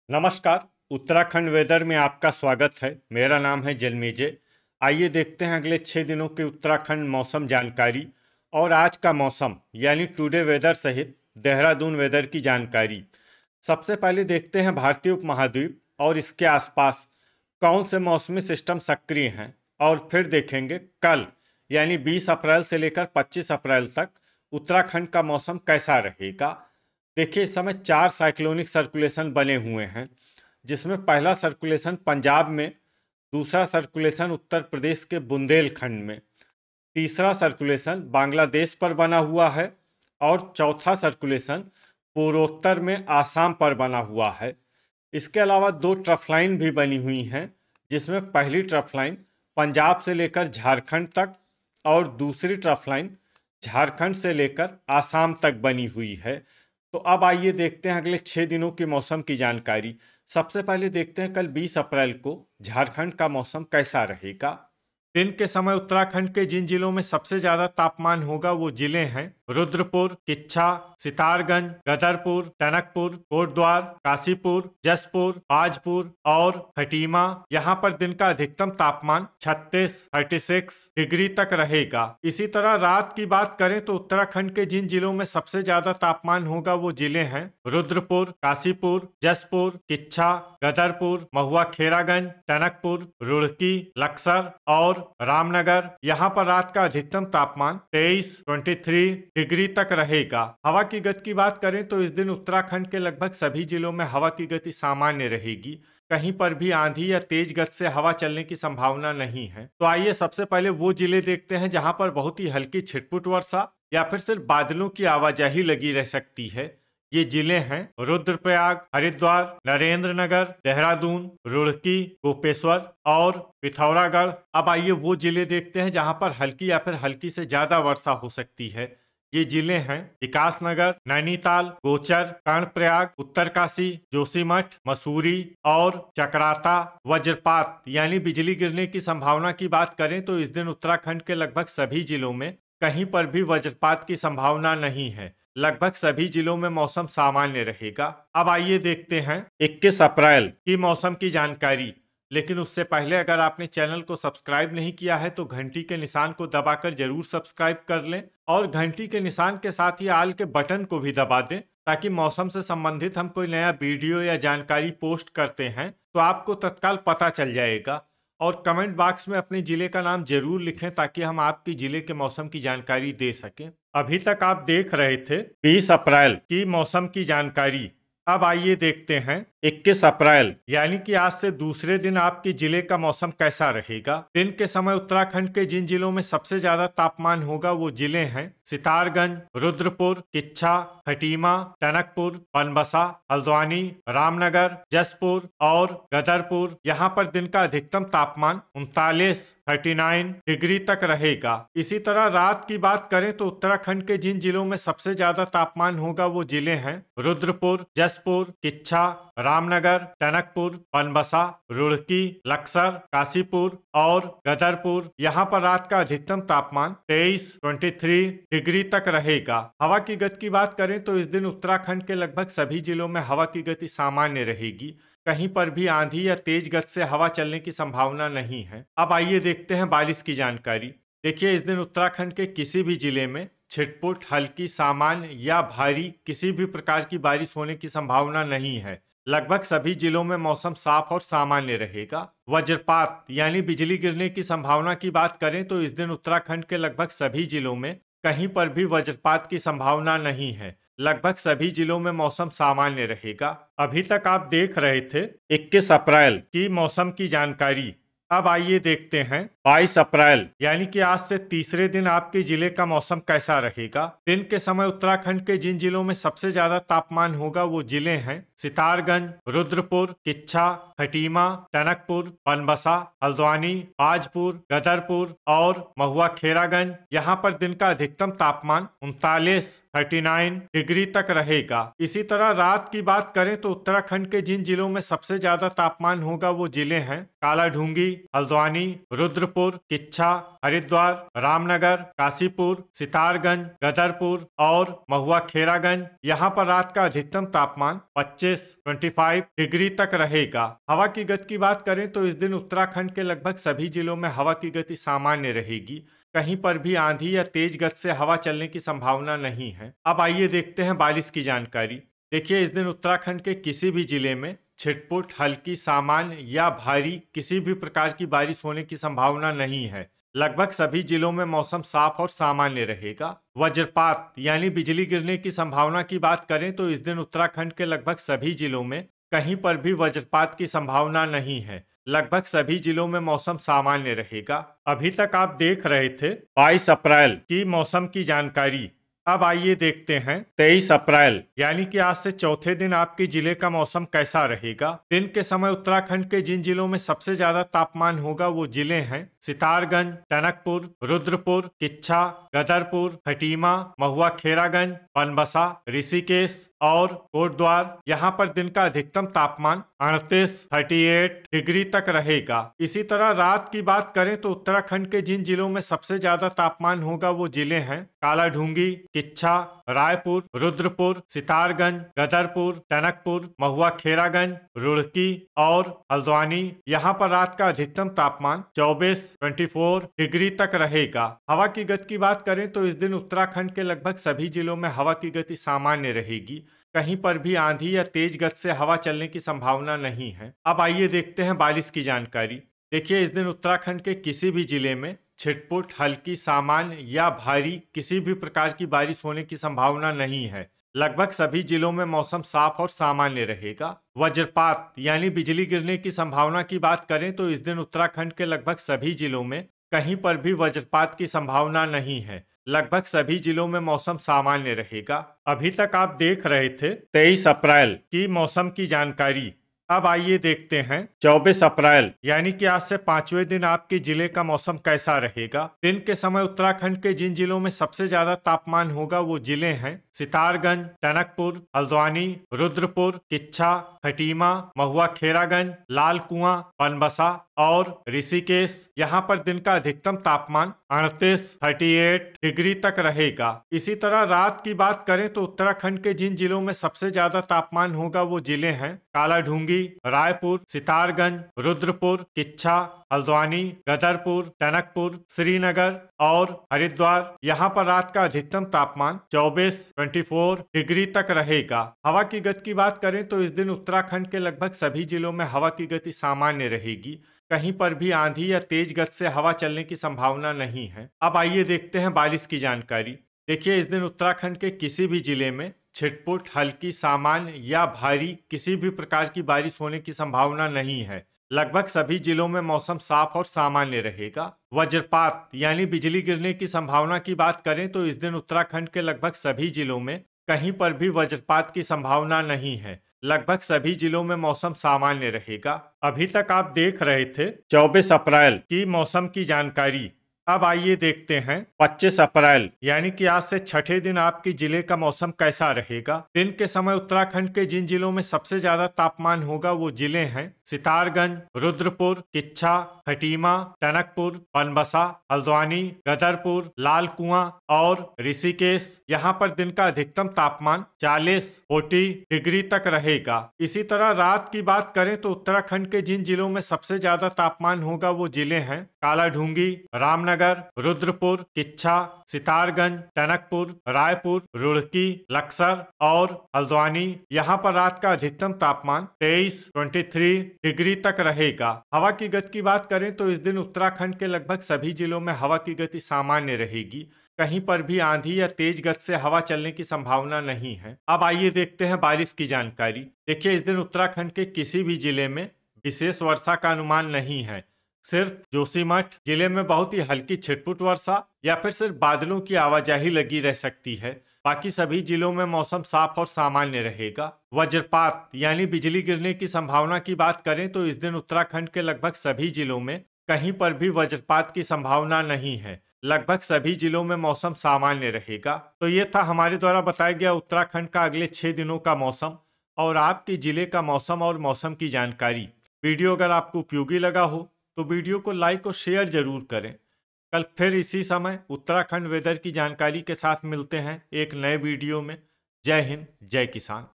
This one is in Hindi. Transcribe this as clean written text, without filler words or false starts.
नमस्कार। उत्तराखंड वेदर में आपका स्वागत है। मेरा नाम है जन्मेजय। आइए देखते हैं अगले 6 दिनों की उत्तराखंड मौसम जानकारी और आज का मौसम यानी टुडे वेदर सहित देहरादून वेदर की जानकारी। सबसे पहले देखते हैं भारतीय उपमहाद्वीप और इसके आसपास कौन से मौसमी सिस्टम सक्रिय हैं और फिर देखेंगे कल यानी 20 अप्रैल से लेकर 25 अप्रैल तक उत्तराखंड का मौसम कैसा रहेगा। देखिए, इस समय 4 साइक्लोनिक सर्कुलेशन बने हुए हैं, जिसमें पहला सर्कुलेशन पंजाब में, दूसरा सर्कुलेशन उत्तर प्रदेश के बुंदेलखंड में, तीसरा सर्कुलेशन बांग्लादेश पर बना हुआ है और चौथा सर्कुलेशन पूर्वोत्तर में आसाम पर बना हुआ है। इसके अलावा 2 ट्रफ लाइन भी बनी हुई हैं, जिसमें पहली ट्रफ लाइन पंजाब से लेकर झारखंड तक और दूसरी ट्रफ लाइन झारखंड से लेकर आसाम तक बनी हुई है। तो अब आइए देखते हैं अगले 6 दिनों की मौसम की जानकारी। सबसे पहले देखते हैं कल 20 अप्रैल को झारखंड का मौसम कैसा रहेगा। दिन के समय उत्तराखंड के जिन जिलों में सबसे ज्यादा तापमान होगा वो जिले हैं रुद्रपुर, किच्छा, सितारगंज, गदरपुर, टनकपुर, कोटद्वार, काशीपुर, जसपुर, बाजपुर और खटीमा। यहाँ पर दिन का अधिकतम तापमान 36 डिग्री तक रहेगा। इसी तरह रात की बात करें तो उत्तराखंड के जिन जिलों में सबसे ज्यादा तापमान होगा वो जिले हैं रुद्रपुर, काशीपुर, जसपुर, किच्छा, गदरपुर, महुआ खेरागंज, टनकपुर, रुड़की, लक्सर और रामनगर। यहाँ पर रात का अधिकतम तापमान 23 डिग्री तक रहेगा। हवा की गति की बात करें तो इस दिन उत्तराखंड के लगभग सभी जिलों में हवा की गति सामान्य रहेगी। कहीं पर भी आंधी या तेज गति से हवा चलने की संभावना नहीं है। तो आइए सबसे पहले वो जिले देखते हैं जहां पर बहुत ही हल्की छिटपुट वर्षा या फिर सिर्फ बादलों की आवाजाही लगी रह सकती है। ये जिले हैं रुद्रप्रयाग, हरिद्वार, नरेंद्रनगर, देहरादून, रुड़की, गोपेश्वर और पिथौरागढ़। अब आइए वो जिले देखते हैं जहां पर हल्की या फिर हल्की से ज्यादा वर्षा हो सकती है। ये जिले हैं विकासनगर, नैनीताल, गोचर, कर्णप्रयाग, उत्तरकाशी, जोशीमठ, मसूरी और चकराता। वज्रपात यानी बिजली गिरने की संभावना की बात करें तो इस दिन उत्तराखंड के लगभग सभी जिलों में कहीं पर भी वज्रपात की संभावना नहीं है। लगभग सभी जिलों में मौसम सामान्य रहेगा। अब आइए देखते हैं 21 अप्रैल की मौसम की जानकारी। लेकिन उससे पहले अगर आपने चैनल को सब्सक्राइब नहीं किया है तो घंटी के निशान को दबाकर जरूर सब्सक्राइब कर लें और घंटी के निशान के साथ ही आल के बटन को भी दबा दें, ताकि मौसम से संबंधित हम कोई नया वीडियो या जानकारी पोस्ट करते हैं तो आपको तत्काल पता चल जाएगा। और कमेंट बॉक्स में अपने जिले का नाम जरूर लिखें ताकि हम आपके जिले के मौसम की जानकारी दे सकें। अभी तक आप देख रहे थे 20 अप्रैल की मौसम की जानकारी। अब आइए देखते हैं 21 अप्रैल यानी कि आज से दूसरे दिन आपके जिले का मौसम कैसा रहेगा। दिन के समय उत्तराखंड के जिन जिलों में सबसे ज्यादा तापमान होगा वो जिले हैं सितारगंज, रुद्रपुर, किच्छा, खटीमा, टनकपुर, बनबसा, हल्द्वानी, रामनगर, जसपुर और गदरपुर। यहाँ पर दिन का अधिकतम तापमान 39 डिग्री तक रहेगा। इसी तरह रात की बात करें तो उत्तराखंड के जिन जिलों में सबसे ज्यादा तापमान होगा वो जिले हैं रुद्रपुर, जसपुर, किच्छा, रामनगर, टनकपुर, बनबसा, रुड़की, लक्सर, काशीपुर और गदरपुर। यहाँ पर रात का अधिकतम तापमान 23 डिग्री तक रहेगा। हवा की गति की बात करें तो इस दिन उत्तराखंड के लगभग सभी जिलों में हवा की गति सामान्य रहेगी। कहीं पर भी आंधी या तेज गति से हवा चलने की संभावना नहीं है। अब आइए देखते हैं बारिश की जानकारी। देखिए, इस दिन उत्तराखंड के किसी भी जिले में छिटपुट, हल्की, सामान्य या भारी किसी भी प्रकार की बारिश होने की संभावना नहीं है। लगभग सभी जिलों में मौसम साफ और सामान्य रहेगा। वज्रपात यानी बिजली गिरने की संभावना की बात करें तो इस दिन उत्तराखंड के लगभग सभी जिलों में कहीं पर भी वज्रपात की संभावना नहीं है। लगभग सभी जिलों में मौसम सामान्य रहेगा। अभी तक आप देख रहे थे 21 अप्रैल की मौसम की जानकारी। अब आइए देखते हैं 22 अप्रैल यानी कि आज से तीसरे दिन आपके जिले का मौसम कैसा रहेगा। दिन के समय उत्तराखंड के जिन जिलों में सबसे ज्यादा तापमान होगा वो जिले हैं सितारगंज, रुद्रपुर, किच्छा, खटीमा, टनकपुर, बनबसा, हल्द्वानी, बाजपुर, गदरपुर और महुआ खेरागंज। यहाँ पर दिन का अधिकतम तापमान 39 डिग्री तक रहेगा। इसी तरह रात की बात करें तो उत्तराखंड के जिन जिलों में सबसे ज्यादा तापमान होगा वो जिले हैं कालाढूंगी, हल्द्वानी, रुद्रपुर, किच्छा, हरिद्वार, रामनगर, काशीपुर, सितारगंज, गदरपुर और महुआ खेरागंज। यहाँ पर रात का अधिकतम तापमान 25 डिग्री तक रहेगा। हवा की गति की बात करें तो इस दिन उत्तराखंड के लगभग सभी जिलों में हवा की गति सामान्य रहेगी। कहीं पर भी आंधी या तेज गति से हवा चलने की संभावना नहीं है। अब आइए देखते हैं बारिश की जानकारी। देखिए, इस दिन उत्तराखंड के किसी भी जिले में छिटपुट, हल्की, सामान्य या भारी किसी भी प्रकार की बारिश होने की संभावना नहीं है। लगभग सभी जिलों में मौसम साफ और सामान्य रहेगा। वज्रपात यानी बिजली गिरने की संभावना की बात करें तो इस दिन उत्तराखंड के लगभग सभी जिलों में कहीं पर भी वज्रपात की संभावना नहीं है। लगभग सभी जिलों में मौसम सामान्य रहेगा। अभी तक आप देख रहे थे 22 अप्रैल की मौसम की जानकारी। अब आइए देखते हैं 23 अप्रैल यानी कि आज से चौथे दिन आपके जिले का मौसम कैसा रहेगा। दिन के समय उत्तराखंड के जिन जिलों में सबसे ज्यादा तापमान होगा वो जिले हैं सितारगंज, टनकपुर, रुद्रपुर, किच्छा, गदरपुर, खटीमा, महुआ खेरागंज, बनबसा, ऋषिकेश और कोटद्वार। यहाँ पर दिन का अधिकतम तापमान 38 डिग्री तक रहेगा। इसी तरह रात की बात करें तो उत्तराखंड के जिन जिलों में सबसे ज्यादा तापमान होगा वो जिले हैं कालाढूंगी, किच्छा, रायपुर, रुद्रपुर, सितारगंज, गदरपुर, टनकपुर, महुआ खेरागंज, रुड़की और हल्द्वानी। यहाँ पर रात का अधिकतम तापमान 24 डिग्री तक रहेगा। हवा की गति की बात करें तो इस दिन उत्तराखंड के लगभग सभी जिलों में हवा की गति सामान्य रहेगी। कहीं पर भी आंधी या तेज गति से हवा चलने की संभावना नहीं है। अब आइए देखते हैं बारिश की जानकारी। देखिए, इस दिन उत्तराखंड के किसी भी जिले में छिटपुट, हल्की, सामान्य या भारी किसी भी प्रकार की बारिश होने की संभावना नहीं है। लगभग सभी जिलों में मौसम साफ और सामान्य रहेगा। वज्रपात यानी बिजली गिरने की संभावना की बात करें तो इस दिन उत्तराखंड के लगभग सभी जिलों में कहीं पर भी वज्रपात की संभावना नहीं है। लगभग सभी जिलों में मौसम सामान्य रहेगा। अभी तक आप देख रहे थे 23 अप्रैल की मौसम की जानकारी। अब आइए देखते हैं 24 अप्रैल यानी कि आज से 5वें दिन आपके जिले का मौसम कैसा रहेगा। दिन के समय उत्तराखंड के जिन जिलों में सबसे ज्यादा तापमान होगा वो जिले हैं सितारगंज, टनकपुर, हल्द्वानी, रुद्रपुर, किच्छा, खटीमा, महुआ खेरागंज, लाल कुआं, बनबसा और ऋषिकेश। यहाँ पर दिन का अधिकतम तापमान 38 डिग्री तक रहेगा। इसी तरह रात की बात करें तो उत्तराखंड के जिन जिलों में सबसे ज्यादा तापमान होगा वो जिले हैं कालाढूंगी, रायपुर, सितारगंज, रुद्रपुर, किच्छा, हल्द्वानी, गदरपुर, टनकपुर, श्रीनगर और हरिद्वार। यहाँ पर रात का अधिकतम तापमान 24 डिग्री तक रहेगा। हवा की गति की बात करें तो इस दिन उत्तराखंड के लगभग सभी जिलों में हवा की गति सामान्य रहेगी। कहीं पर भी आंधी या तेज गति से हवा चलने की संभावना नहीं है। अब आइए देखते हैं बारिश की जानकारी। देखिए, इस दिन उत्तराखंड के किसी भी जिले में छिटपुट, हल्की, सामान्य या भारी किसी भी प्रकार की बारिश होने की संभावना नहीं है। लगभग सभी जिलों में मौसम साफ और सामान्य रहेगा। वज्रपात यानी बिजली गिरने की संभावना की बात करें तो इस दिन उत्तराखंड के लगभग सभी जिलों में कहीं पर भी वज्रपात की संभावना नहीं है। लगभग सभी जिलों में मौसम सामान्य रहेगा। अभी तक आप देख रहे थे 24 अप्रैल की मौसम की जानकारी। अब आइए देखते हैं 25 अप्रैल यानी कि आज से छठे दिन आपके जिले का मौसम कैसा रहेगा। दिन के समय उत्तराखंड के जिन जिलों में सबसे ज्यादा तापमान होगा वो जिले हैं सितारगंज, रुद्रपुर, किच्छा, खटीमा, टनकपुर, बनबसा, हल्द्वानी, गदरपुर, लाल कुआं और ऋषिकेश। यहाँ पर दिन का अधिकतम तापमान 40 डिग्री तक रहेगा। इसी तरह रात की बात करें तो उत्तराखंड के जिन जिलों में सबसे ज्यादा तापमान होगा वो जिले हैं कालाढूंगी, रामनगर, रुद्रपुर, किच्छा, सितारगंज, टनकपुर, रायपुर, रुड़की, लक्सर और हल्द्वानी। यहाँ पर रात का अधिकतम तापमान 23 डिग्री तक रहेगा। हवा की गति की बात करें तो इस दिन उत्तराखंड के लगभग सभी जिलों में हवा की गति सामान्य रहेगी। कहीं पर भी आंधी या तेज गति से हवा चलने की संभावना नहीं है। अब आइए देखते हैं बारिश की जानकारी। देखिए, इस दिन उत्तराखंड के किसी भी जिले में विशेष वर्षा का अनुमान नहीं है। सिर्फ जोशीमठ जिले में बहुत ही हल्की छिटपुट वर्षा या फिर सिर्फ बादलों की आवाजाही लगी रह सकती है। बाकी सभी जिलों में मौसम साफ और सामान्य रहेगा। वज्रपात यानी बिजली गिरने की संभावना की बात करें तो इस दिन उत्तराखंड के लगभग सभी जिलों में कहीं पर भी वज्रपात की संभावना नहीं है। लगभग सभी जिलों में मौसम सामान्य रहेगा। तो ये था हमारे द्वारा बताया गया उत्तराखंड का अगले 6 दिनों का मौसम और आपके जिले का मौसम और मौसम की जानकारी। वीडियो अगर आपको उपयोगी लगा हो तो वीडियो को लाइक और शेयर जरूर करें। कल फिर इसी समय उत्तराखंड वेदर की जानकारी के साथ मिलते हैं एक नए वीडियो में। जय हिंद, जय किसान।